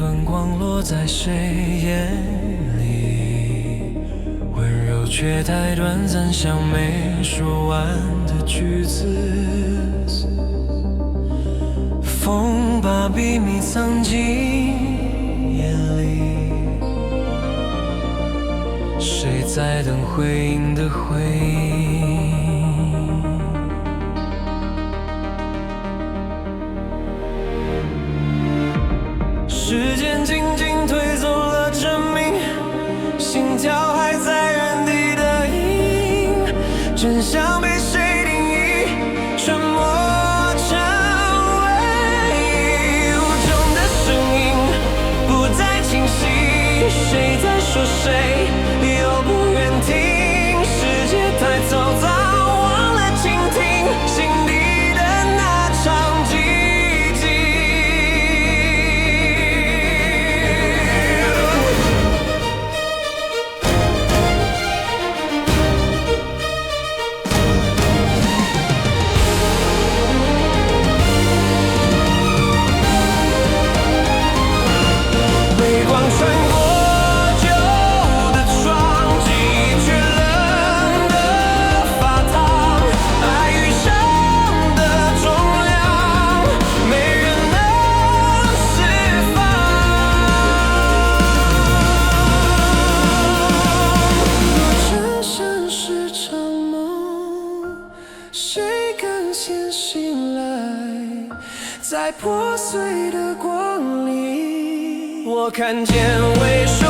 段光落在谁眼里，温柔却太短暂，像没说完的句子。风把秘密藏进眼里，谁在等回应的回应？时间静静推走了证明，心跳还在原地的阴影，真相被谁定义？沉默成唯一，无中的声音不再清晰，谁在说谁？又不愿听，世界太嘈杂，忘了倾听心底的那场寂静。微光穿过旧的窗，记忆却冷得发烫，爱遇上的重量，没人能释放。若真相是场梦，谁敢先醒来？在破碎的光里，我看见未说